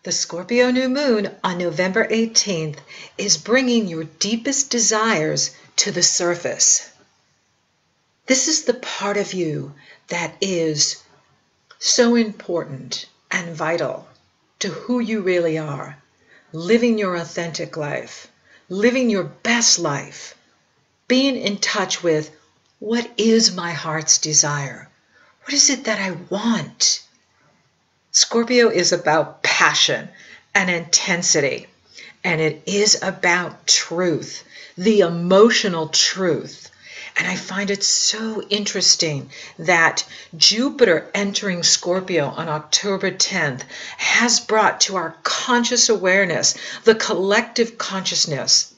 The Scorpio new moon on November 18th is bringing your deepest desires to the surface. This is the part of you that is so important and vital to who you really are, living your authentic life, living your best life, being in touch with what is my heart's desire? What is it that I want? Scorpio is about passion and intensity, and it is about truth, the emotional truth. And I find it so interesting that Jupiter entering Scorpio on October 10th has brought to our conscious awareness, the collective consciousness,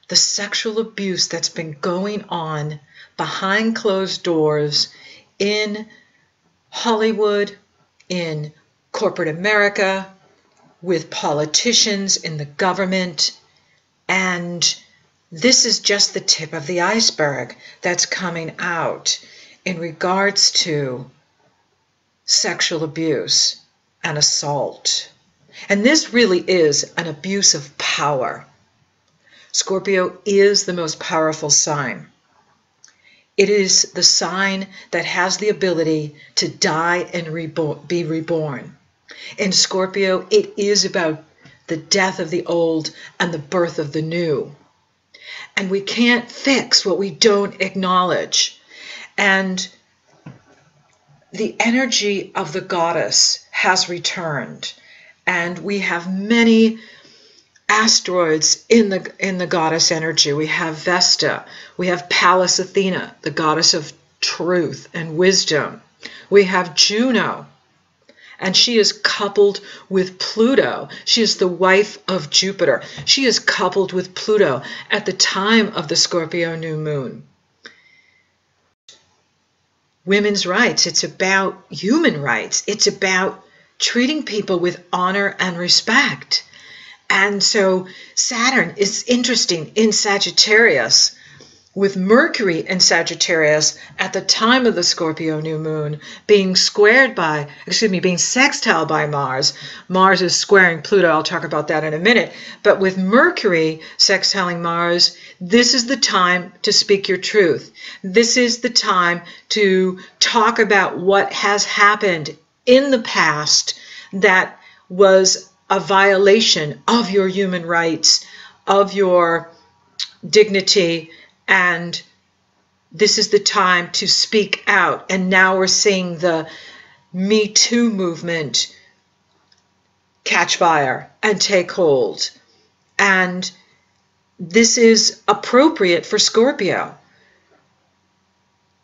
the sexual abuse that's been going on behind closed doors in Hollywood, in corporate America, with politicians in the government. And this is just the tip of the iceberg that's coming out in regards to sexual abuse and assault. And this really is an abuse of power. Scorpio is the most powerful sign. It is the sign that has the ability to die and be reborn. In Scorpio, it is about the death of the old and the birth of the new. And we can't fix what we don't acknowledge. And the energy of the goddess has returned. And we have many asteroids in the goddess energy. We have Vesta, we have Pallas Athena, the goddess of truth and wisdom. We have Juno, and she is coupled with Pluto. She is the wife of Jupiter. She is coupled with Pluto at the time of the Scorpio new moon. Women's rights, it's about human rights. It's about treating people with honor and respect. And so Saturn is interesting in Sagittarius, with Mercury in Sagittarius at the time of the Scorpio new moon being sextile by Mars. Mars is squaring Pluto. I'll talk about that in a minute. But with Mercury sextiling Mars, this is the time to speak your truth. This is the time to talk about what has happened in the past that was a violation of your human rights, of your dignity, and this is the time to speak out. And now we're seeing the Me Too movement catch fire and take hold. And this is appropriate for Scorpio.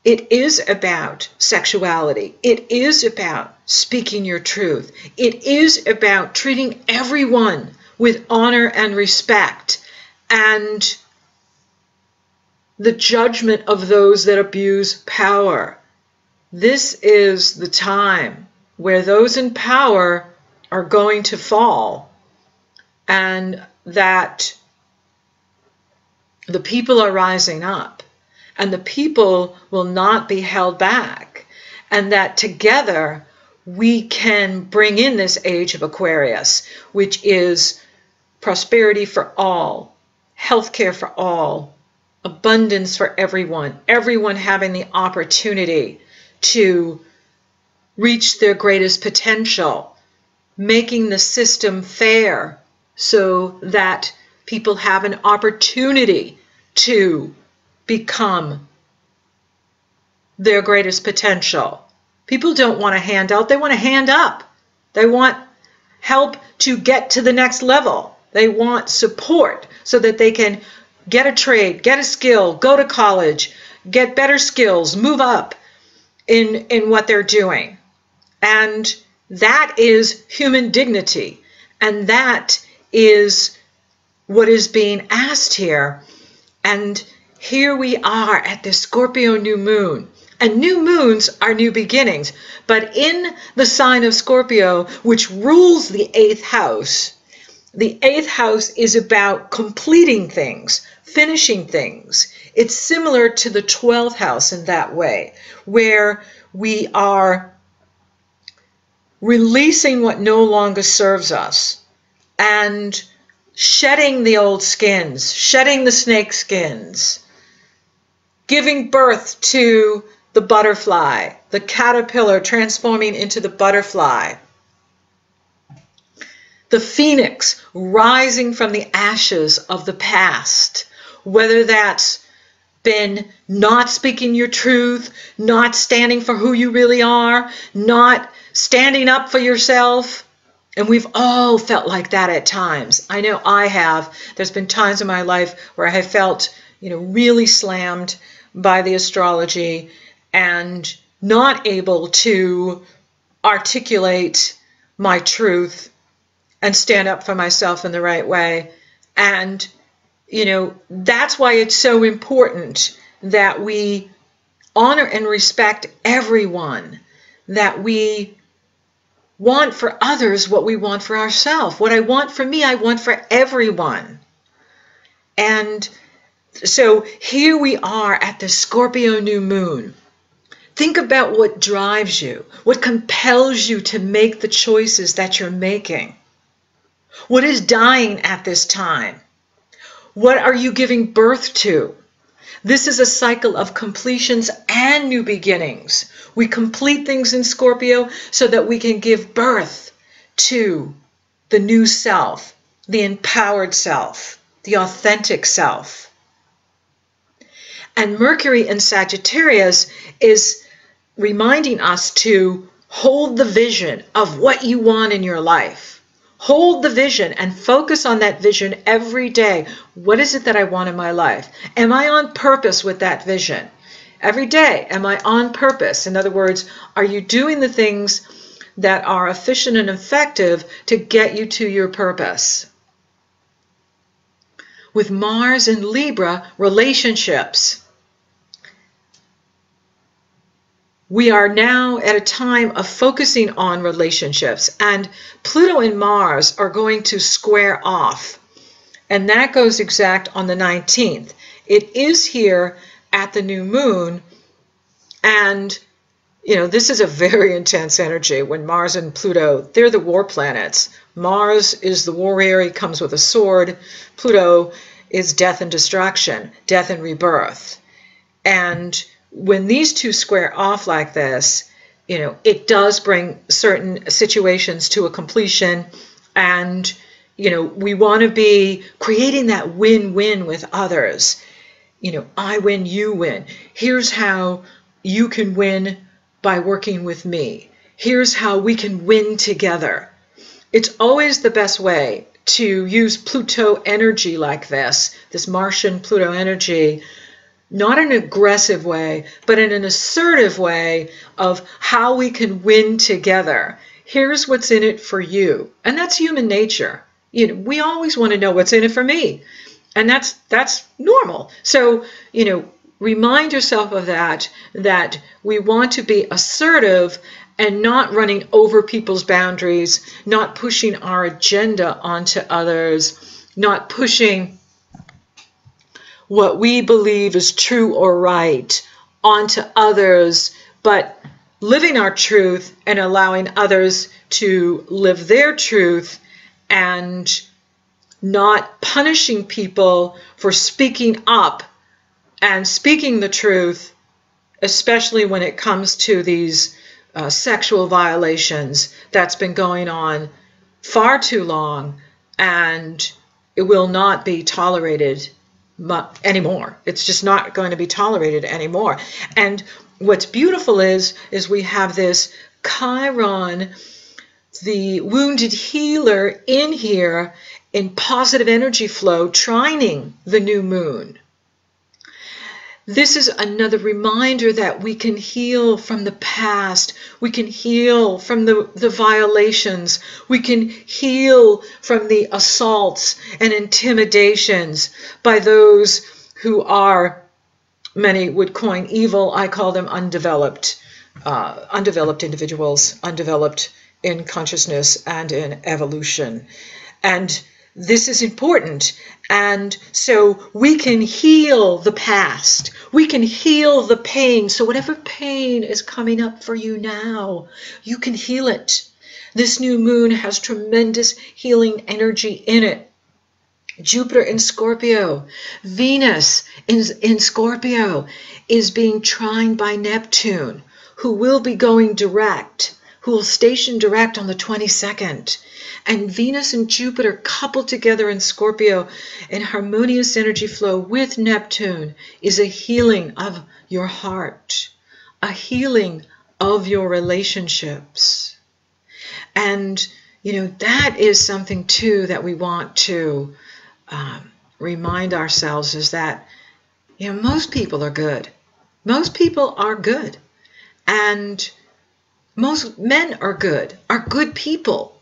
It is about sexuality. It is about speaking your truth. It is about treating everyone with honor and respect, and the judgment of those that abuse power. This is the time where those in power are going to fall, and that the people are rising up. And the people will not be held back. And that together we can bring in this age of Aquarius, which is prosperity for all, healthcare for all, abundance for everyone, everyone having the opportunity to reach their greatest potential, making the system fair so that people have an opportunity to become their greatest potential. People don't want a handout, they want a hand up. They want help to get to the next level. They want support so that they can get a trade, get a skill, go to college, get better skills, move up in what they're doing. And that is human dignity. And that is what is being asked here. And here we are at the Scorpio new moon. And new moons are new beginnings. But in the sign of Scorpio, which rules the 8th house, the 8th house is about completing things, finishing things. It's similar to the 12th house in that way, where we are releasing what no longer serves us, and shedding the old skins, shedding the snake skins, giving birth to the butterfly, the caterpillar transforming into the butterfly, the phoenix rising from the ashes of the past, whether that's been not speaking your truth, not standing for who you really are, not standing up for yourself. And we've all felt like that at times. I know I have. There's been times in my life where I have felt, really slammed by the astrology and not able to articulate my truth and stand up for myself in the right way. And, that's why it's so important that we honor and respect everyone, that we want for others what we want for ourselves. What I want for me, I want for everyone. And so here we are at the Scorpio new moon. Think about what drives you, what compels you to make the choices that you're making. What is dying at this time? What are you giving birth to? This is a cycle of completions and new beginnings. We complete things in Scorpio so that we can give birth to the new self, the empowered self, the authentic self. And Mercury in Sagittarius is reminding us to hold the vision of what you want in your life. Hold the vision and focus on that vision every day. What is it that I want in my life? Am I on purpose with that vision? Every day, am I on purpose? In other words, are you doing the things that are efficient and effective to get you to your purpose? With Mars in Libra, relationships. We are now at a time of focusing on relationships, and Pluto and Mars are going to square off, and that goes exact on the 19th. It is here at the new moon, and this is a very intense energy when Mars and Pluto, they're the war planets. Mars is the warrior, he comes with a sword. Pluto is death and destruction, death and rebirth. And when these two square off like this, it does bring certain situations to a completion. And, we want to be creating that win-win with others. I win, you win. Here's how you can win by working with me. Here's how we can win together. It's always the best way to use Pluto energy like this Martian Pluto energy, not in an aggressive way, but in an assertive way of how we can win together. Here's what's in it for you. And that's human nature. We always want to know what's in it for me. And that's normal. So, remind yourself of that we want to be assertive and not running over people's boundaries, not pushing our agenda onto others, not pushing what we believe is true or right onto others, but living our truth and allowing others to live their truth, and not punishing people for speaking up and speaking the truth, especially when it comes to these sexual violations that's been going on far too long, and it will not be tolerated anymore. It's just not going to be tolerated anymore. And what's beautiful is we have this Chiron, the wounded healer, in here in positive energy flow, trining the new moon. This is another reminder that we can heal from the past. We can heal from the violations. We can heal from the assaults and intimidations by those who are, many would coin evil. I call them undeveloped individuals, undeveloped in consciousness and in evolution. And this is important. And so we can heal the past. We can heal the pain. So whatever pain is coming up for you now, you can heal it. This new moon has tremendous healing energy in it. Jupiter in Scorpio, Venus in Scorpio is being trined by Neptune, who will be going direct, who will station direct on the 22nd. And Venus and Jupiter coupled together in Scorpio in harmonious energy flow with Neptune is a healing of your heart, a healing of your relationships. And, that is something too that we want to remind ourselves, is that, most people are good. Most people are good. And most men are good people.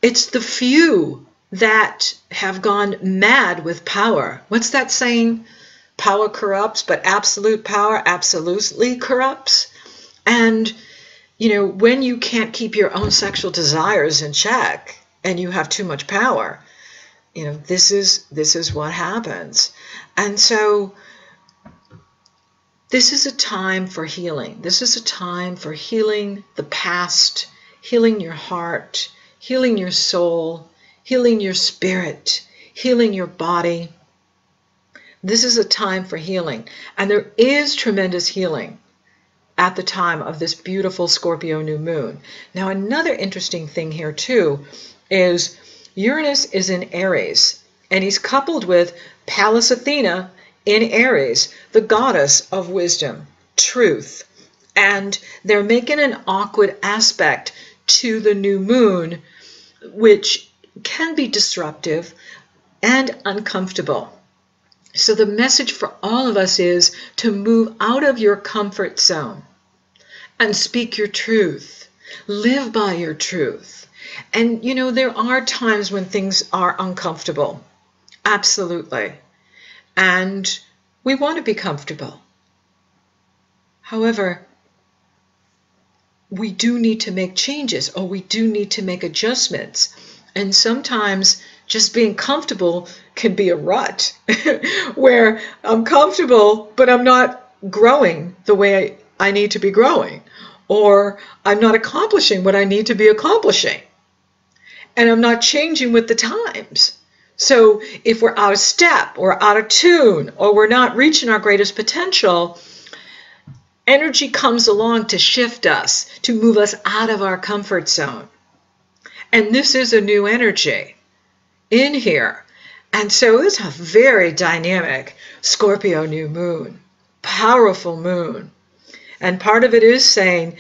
It's the few that have gone mad with power. What's that saying? Power corrupts, but absolute power absolutely corrupts. And, when you can't keep your own sexual desires in check and you have too much power, this is what happens. And so this is a time for healing. This is a time for healing the past, healing your heart, healing your soul, healing your spirit, healing your body. This is a time for healing. And there is tremendous healing at the time of this beautiful Scorpio new moon. Now, another interesting thing here too is Uranus is in Aries, and he's coupled with Pallas Athena in Aries, the goddess of wisdom, truth. And they're making an awkward aspect to the new moon, which can be disruptive and uncomfortable. So the message for all of us is to move out of your comfort zone and speak your truth. Live by your truth. And, there are times when things are uncomfortable. Absolutely. And we want to be comfortable. However, we do need to make changes, or we do need to make adjustments. And sometimes just being comfortable can be a rut where I'm comfortable, but I'm not growing the way I need to be growing, or I'm not accomplishing what I need to be accomplishing, and I'm not changing with the times. So if we're out of step or out of tune, or we're not reaching our greatest potential, energy comes along to shift us, to move us out of our comfort zone. And this is a new energy in here. And so it's a very dynamic Scorpio new moon, powerful moon. And part of it is saying,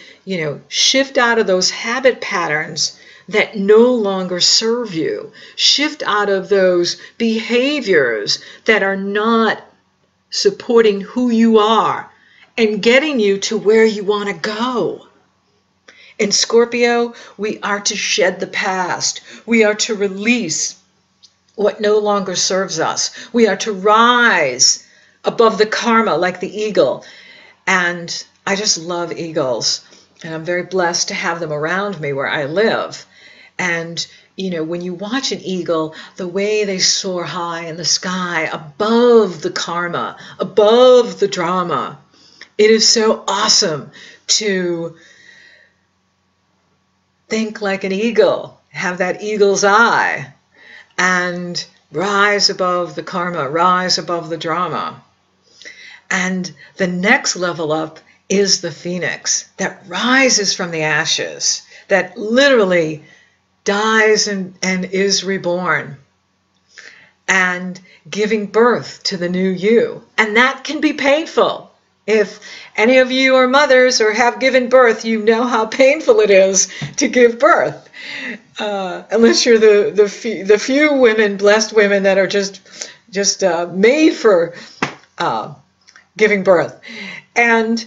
shift out of those habit patterns that no longer serve you. Shift out of those behaviors that are not supporting who you are and getting you to where you want to go. In Scorpio, we are to shed the past. We are to release what no longer serves us. We are to rise above the karma like the eagle. And I just love eagles. And I'm very blessed to have them around me where I live. And, when you watch an eagle, the way they soar high in the sky, above the karma, above the drama, it is so awesome to think like an eagle, have that eagle's eye, and rise above the karma, rise above the drama. And the next level up is the phoenix that rises from the ashes, that literally dies and is reborn, and giving birth to the new you. And that can be painful. If any of you are mothers or have given birth, you know how painful it is to give birth. Unless you're the few women, blessed women, that are just made for giving birth. And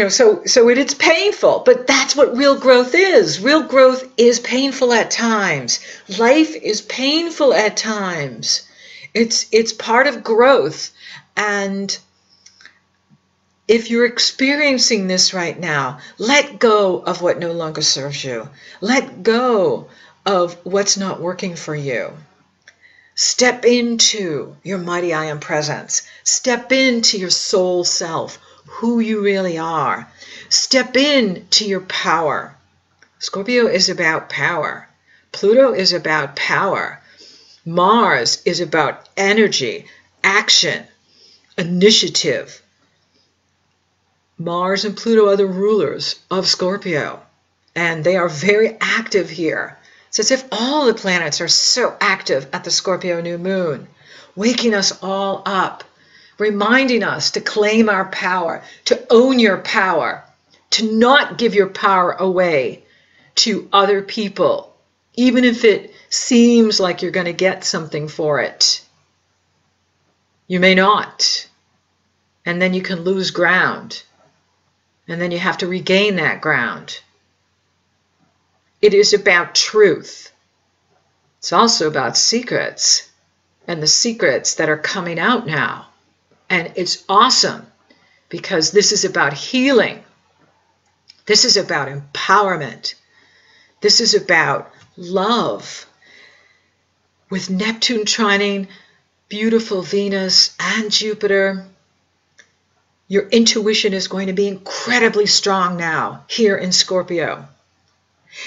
so it's painful, but that's what real growth is. Real growth is painful at times. Life is painful at times. It's part of growth. And if you're experiencing this right now, let go of what no longer serves you. Let go of what's not working for you. Step into your mighty I am presence. Step into your soul self, who you really are. Step into your power. Scorpio is about power. Pluto is about power. Mars is about energy, action, initiative. Mars and Pluto are the rulers of Scorpio, and they are very active here. It's as if all the planets are so active at the Scorpio new moon, waking us all up, reminding us to claim our power, to own your power, to not give your power away to other people, even if it seems like you're going to get something for it. You may not. And then you can lose ground. And then you have to regain that ground. It is about truth. It's also about secrets, and the secrets that are coming out now. And it's awesome because this is about healing. This is about empowerment. This is about love. With Neptune trining beautiful Venus and Jupiter, your intuition is going to be incredibly strong now here in Scorpio.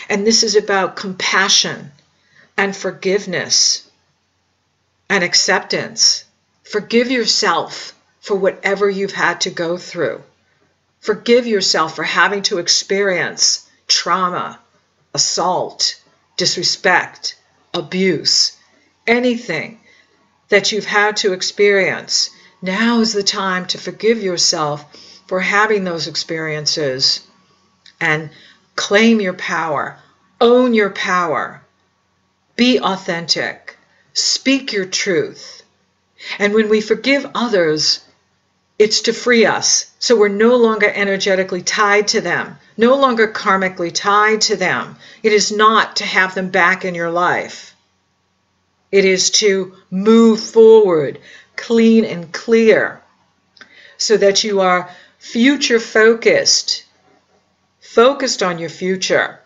And this is about compassion and forgiveness and acceptance. Forgive yourself for whatever you've had to go through. Forgive yourself for having to experience trauma, assault, disrespect, abuse, anything that you've had to experience. Now is the time to forgive yourself for having those experiences and claim your power, own your power, be authentic, speak your truth. And when we forgive others, it's to free us. So we're no longer energetically tied to them, no longer karmically tied to them. It is not to have them back in your life. It is to move forward, clean and clear, so that you are future focused, focused on your future,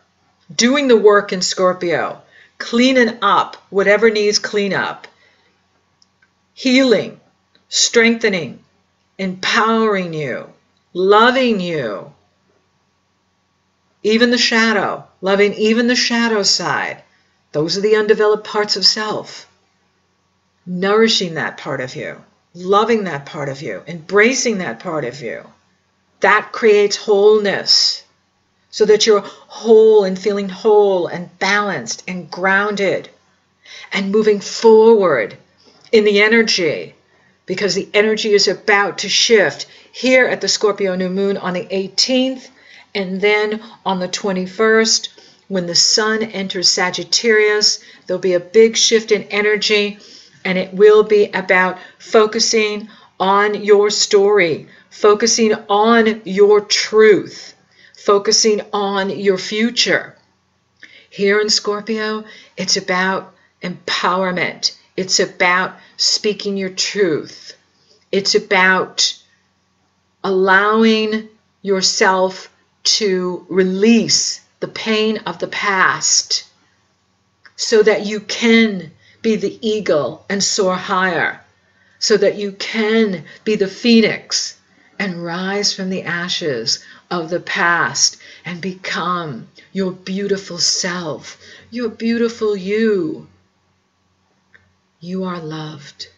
doing the work in Scorpio, cleaning up whatever needs cleanup, healing, strengthening, empowering you, loving you, even the shadow, loving even the shadow side. Those are the undeveloped parts of self. Nourishing that part of you, loving that part of you, embracing that part of you. That creates wholeness, so that you're whole and feeling whole and balanced and grounded and moving forward in the energy, because the energy is about to shift here at the Scorpio new moon on the 18th, and then on the 21st, when the sun enters Sagittarius, there'll be a big shift in energy, and it will be about focusing on your story, focusing on your truth, focusing on your future. Here in Scorpio, it's about empowerment. It's about speaking your truth. It's about allowing yourself to release the pain of the past so that you can be the eagle and soar higher, so that you can be the phoenix and rise from the ashes of the past and become your beautiful self, your beautiful you. You are loved.